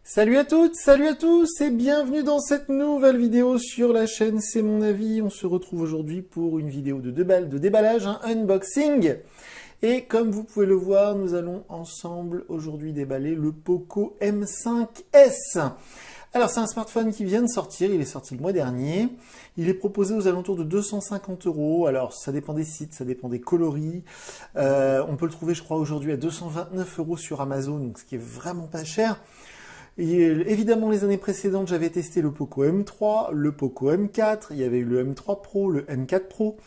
Salut à toutes, salut à tous et bienvenue dans cette nouvelle vidéo sur la chaîne C'est mon avis. On se retrouve aujourd'hui pour une vidéo de déballage, un unboxing. Et comme vous pouvez le voir, nous allons ensemble aujourd'hui déballer le Poco M5S. Alors c'est un smartphone qui vient de sortir, il est sorti le mois dernier. Il est proposé aux alentours de 250 €. Alors ça dépend des sites, ça dépend des coloris. On peut le trouver je crois aujourd'hui à 229 € sur Amazon, donc ce qui est vraiment pas cher. Et évidemment, les années précédentes, j'avais testé le Poco M3, le Poco M4, il y avait eu le M3 Pro, le M4 Pro.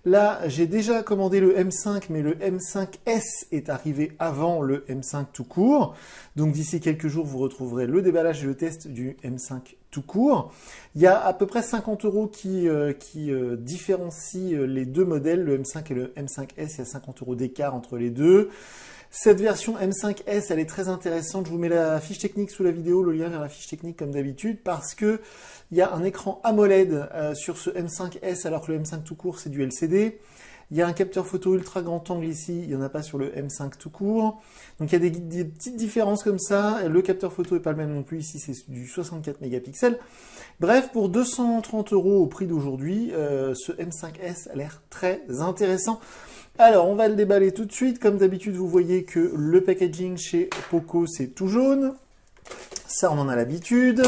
Là, j'ai déjà commandé le M5, mais le M5S est arrivé avant le M5 tout court. Donc d'ici quelques jours, vous retrouverez le déballage et le test du M5 tout court. Il y a à peu près 50 € qui différencient les deux modèles, le M5 et le M5S. Il y a 50 € d'écart entre les deux. Cette version M5S, elle est très intéressante. Je vous mets la fiche technique sous la vidéo, le lien vers la fiche technique comme d'habitude, parce que il y a un écran AMOLED sur ce M5S, alors que le M5 tout court, c'est du LCD. Il y a un capteur photo ultra grand angle ici, il n'y en a pas sur le M5 tout court. Donc il y a des petites différences comme ça. Le capteur photo n'est pas le même non plus, ici c'est du 64 mégapixels. Bref, pour 230 € au prix d'aujourd'hui, ce M5S a l'air très intéressant. Alors, on va le déballer tout de suite. Comme d'habitude, vous voyez que le packaging chez Poco, c'est tout jaune. Ça, on en a l'habitude.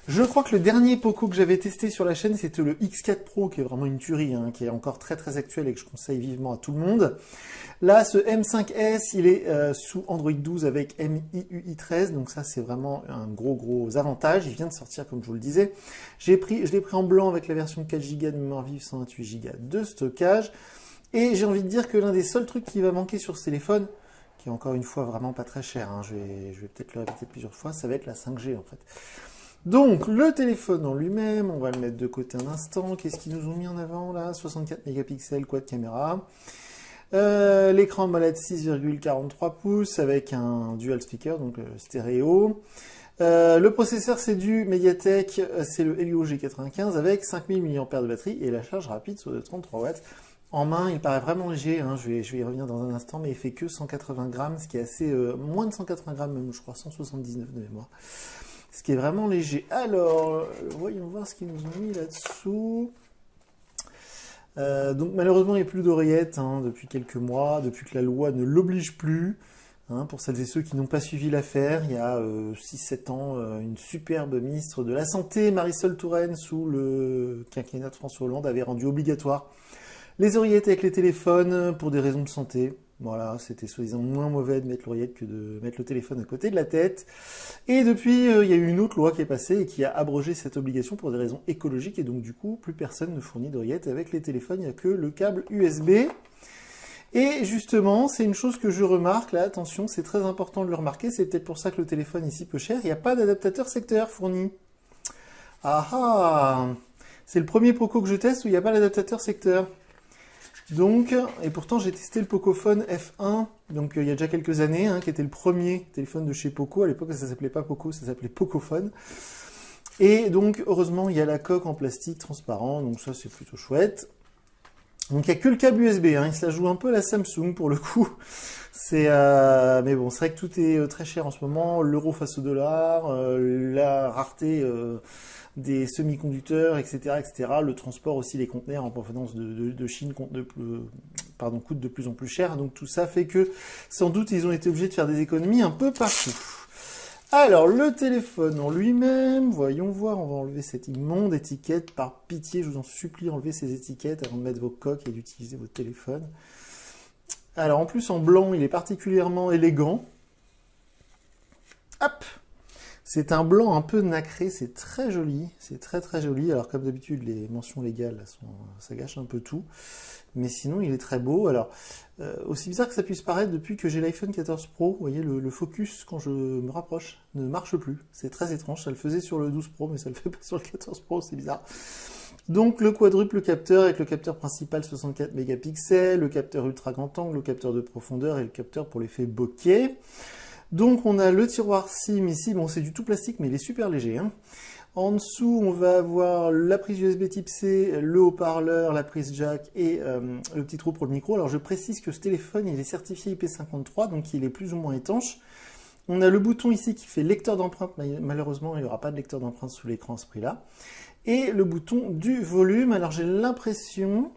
Je crois que le dernier Poco que j'avais testé sur la chaîne, c'était le X4 Pro, qui est vraiment une tuerie, hein, qui est encore très très actuel et que je conseille vivement à tout le monde. Là, ce M5S, il est sous Android 12 avec MIUI 13, donc ça, c'est vraiment un gros avantage. Il vient de sortir, comme je vous le disais. Je l'ai pris en blanc avec la version 4 Go de mémoire vive, 128 Go de stockage. Et j'ai envie de dire que l'un des seuls trucs qui va manquer sur ce téléphone, qui est encore une fois vraiment pas très cher, hein, je vais peut-être le répéter plusieurs fois, ça va être la 5G en fait. Donc le téléphone en lui-même, on va le mettre de côté un instant. Qu'est-ce qu'ils nous ont mis en avant là? 64 mégapixels, quad caméra. L'écran AMOLED 6,43 pouces avec un dual speaker, donc stéréo. Le processeur c'est du Mediatek, c'est le Helio G95 avec 5000 mAh de batterie et la charge rapide sur de 33 watts. En main, il paraît vraiment léger, hein. Je vais y revenir dans un instant, mais il fait que 180 grammes, ce qui est assez... moins de 180 grammes, même, je crois 179 de mémoire. Ce qui est vraiment léger. Alors, voyons voir ce qu'ils nous ont mis là-dessous. Donc malheureusement, il n'y a plus d'oreillettes hein, depuis quelques mois, depuis que la loi ne l'oblige plus. Hein, pour celles et ceux qui n'ont pas suivi l'affaire, il y a 6-7 ans, une superbe ministre de la Santé, Marisol Touraine, sous le quinquennat de François Hollande, avait rendu obligatoire les oreillettes avec les téléphones pour des raisons de santé. Voilà, c'était soi-disant moins mauvais de mettre l'oreillette que de mettre le téléphone à côté de la tête. Et depuis, il y a eu une autre loi qui est passée et qui a abrogé cette obligation pour des raisons écologiques. Et donc du coup, plus personne ne fournit d'oreillettes avec les téléphones, il n'y a que le câble USB. Et justement, c'est une chose que je remarque, là, attention, c'est très important de le remarquer, c'est peut-être pour ça que le téléphone est si peu cher, il n'y a pas d'adaptateur secteur fourni. Ah ah! C'est le premier Poco que je teste où il n'y a pas d'adaptateur secteur. Donc, et pourtant j'ai testé le Pocophone F1, donc il y a déjà quelques années, hein, qui était le premier téléphone de chez Poco. À l'époque, ça s'appelait pas Poco, ça s'appelait Pocophone. Et donc, heureusement, il y a la coque en plastique transparent, donc ça c'est plutôt chouette. Donc il n'y a que le câble USB, hein, il se la joue un peu à la Samsung pour le coup. Mais bon, c'est vrai que tout est très cher en ce moment, l'euro face au dollar, la rareté des semi-conducteurs, etc., etc. Le transport aussi, les conteneurs en provenance de Chine coûtent de plus en plus cher. Donc tout ça fait que sans doute ils ont été obligés de faire des économies un peu partout. Alors, le téléphone en lui-même, voyons voir, on va enlever cette immonde étiquette. Par pitié, je vous en supplie, enlevez ces étiquettes avant de mettre vos coques et d'utiliser votre téléphone. Alors, en plus, en blanc, il est particulièrement élégant. Hop! C'est un blanc un peu nacré, c'est très joli, c'est très très joli. Alors, comme d'habitude, les mentions légales, ça gâche un peu tout. Mais sinon, il est très beau. Alors, aussi bizarre que ça puisse paraître, depuis que j'ai l'iPhone 14 Pro, vous voyez, le focus, quand je me rapproche, ne marche plus. C'est très étrange, ça le faisait sur le 12 Pro, mais ça le fait pas sur le 14 Pro, c'est bizarre. Donc, le quadruple capteur avec le capteur principal 64 mégapixels, le capteur ultra grand angle, le capteur de profondeur et le capteur pour l'effet bokeh. Donc, on a le tiroir SIM ici. Bon, c'est du tout plastique, mais il est super léger, hein. En dessous, on va avoir la prise USB type C, le haut-parleur, la prise jack et le petit trou pour le micro. Alors je précise que ce téléphone, il est certifié IP53, donc il est plus ou moins étanche. On a le bouton ici qui fait lecteur d'empreinte, mais malheureusement il n'y aura pas de lecteur d'empreinte sous l'écran à ce prix-là. Et le bouton du volume, alors j'ai l'impression,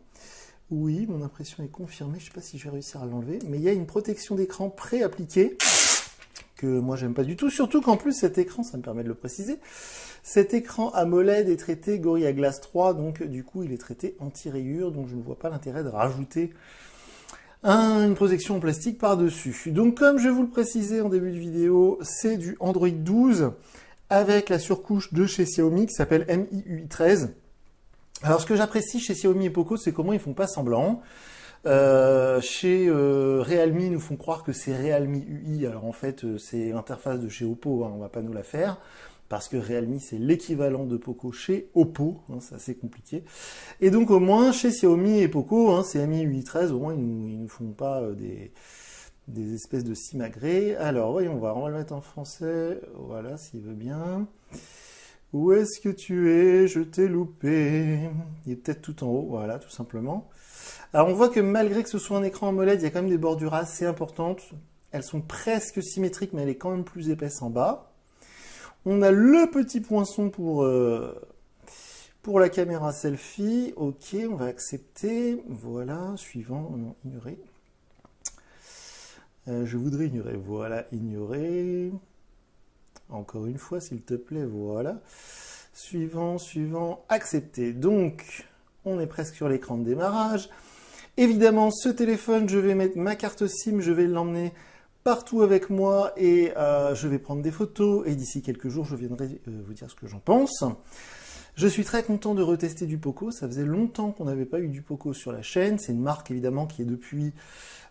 oui, mon impression est confirmée, je ne sais pas si je vais réussir à l'enlever, mais il y a une protection d'écran pré-appliquée, que moi j'aime pas du tout, surtout qu'en plus cet écran, ça me permet de le préciser, cet écran AMOLED est traité Gorilla Glass 3, donc du coup il est traité anti-rayures, donc je ne vois pas l'intérêt de rajouter une protection en plastique par-dessus. Donc comme je vous le précisais en début de vidéo, c'est du Android 12 avec la surcouche de chez Xiaomi qui s'appelle MIUI 13. Alors ce que j'apprécie chez Xiaomi et Poco, c'est comment ils font pas semblant. Chez Realme, ils nous font croire que c'est Realme UI, alors en fait c'est l'interface de chez Oppo, hein, on va pas nous la faire. Parce que Realme, c'est l'équivalent de Poco chez Oppo, hein, c'est assez compliqué. Et donc au moins, chez Xiaomi et Poco, hein, c'est MIUI 13, au moins ils nous font pas des espèces de simagrées. Alors voyons voir, on va le mettre en français, voilà, s'il veut bien. Où est-ce que tu es? Je t'ai loupé. Il est peut-être tout en haut, voilà, tout simplement. Alors on voit que malgré que ce soit un écran AMOLED, il y a quand même des bordures assez importantes. Elles sont presque symétriques, mais elle est quand même plus épaisse en bas. On a le petit poinçon pour la caméra selfie. Ok, on va accepter. Voilà, suivant. Non, ignorer. Je voudrais ignorer. Voilà, ignorer. Encore une fois, s'il te plaît. Voilà. Suivant, suivant, accepter. Donc, on est presque sur l'écran de démarrage. Évidemment, ce téléphone, je vais mettre ma carte SIM. Je vais l'emmener partout avec moi et je vais prendre des photos et d'ici quelques jours je viendrai vous dire ce que j'en pense. Je suis très content de retester du Poco, ça faisait longtemps qu'on n'avait pas eu du Poco sur la chaîne, c'est une marque évidemment qui est depuis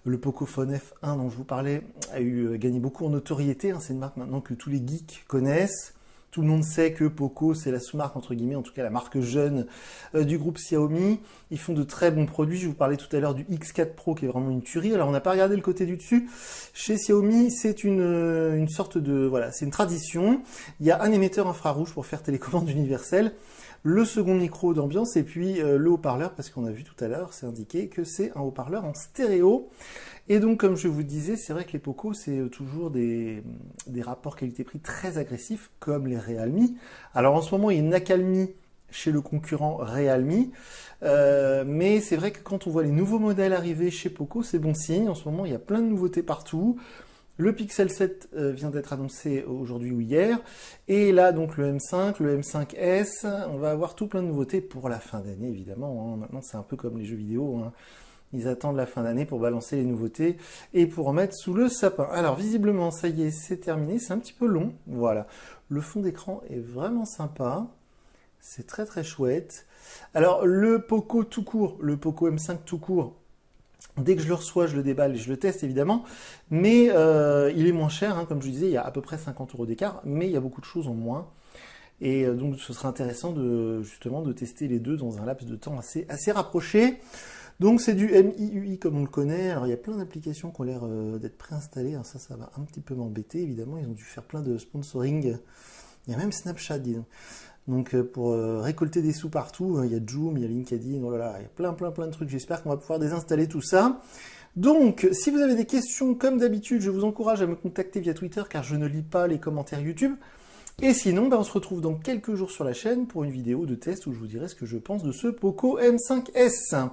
le Pocophone F1 dont je vous parlais a gagné beaucoup en notoriété, hein. C'est une marque maintenant que tous les geeks connaissent. Tout le monde sait que Poco, c'est la sous-marque, entre guillemets, en tout cas la marque jeune du groupe Xiaomi. Ils font de très bons produits. Je vous parlais tout à l'heure du X4 Pro qui est vraiment une tuerie. Alors, on n'a pas regardé le côté du dessus. Chez Xiaomi, c'est une sorte de... Voilà, c'est une tradition. Il y a un émetteur infrarouge pour faire télécommande universelle, le second micro d'ambiance et puis le haut-parleur, parce qu'on a vu tout à l'heure, c'est indiqué que c'est un haut-parleur en stéréo. Et donc, comme je vous disais, c'est vrai que les Poco, c'est toujours des rapports qualité-prix très agressifs, comme les Realme. Alors, en ce moment, il y a une accalmie chez le concurrent Realme, mais c'est vrai que quand on voit les nouveaux modèles arriver chez Poco, c'est bon signe. En ce moment, il y a plein de nouveautés partout. Le Pixel 7 vient d'être annoncé aujourd'hui ou hier. Et là, donc, le M5, le M5S, on va avoir tout plein de nouveautés pour la fin d'année, évidemment. Hein. Maintenant, c'est un peu comme les jeux vidéo, hein. Ils attendent la fin d'année pour balancer les nouveautés et pour en mettre sous le sapin. Alors visiblement, ça y est, c'est terminé. C'est un petit peu long. Voilà. Le fond d'écran est vraiment sympa. C'est très très chouette. Alors le Poco tout court, le Poco M5 tout court, dès que je le reçois, je le déballe et je le teste évidemment. Mais il est moins cher, hein, comme je disais, il y a à peu près 50 € d'écart, mais il y a beaucoup de choses en moins. Et donc ce sera intéressant justement de tester les deux dans un laps de temps assez rapproché. Donc c'est du MIUI comme on le connaît. Alors il y a plein d'applications qui ont l'air d'être préinstallées. Alors, ça va un petit peu m'embêter. Évidemment, ils ont dû faire plein de sponsoring. Il y a même Snapchat, dis donc. Donc pour récolter des sous partout, il y a Joom, il y a LinkedIn, oh là là, il y a plein de trucs. J'espère qu'on va pouvoir désinstaller tout ça. Donc, si vous avez des questions, comme d'habitude, je vous encourage à me contacter via Twitter car je ne lis pas les commentaires YouTube. Et sinon, on se retrouve dans quelques jours sur la chaîne pour une vidéo de test où je vous dirai ce que je pense de ce Poco M5S.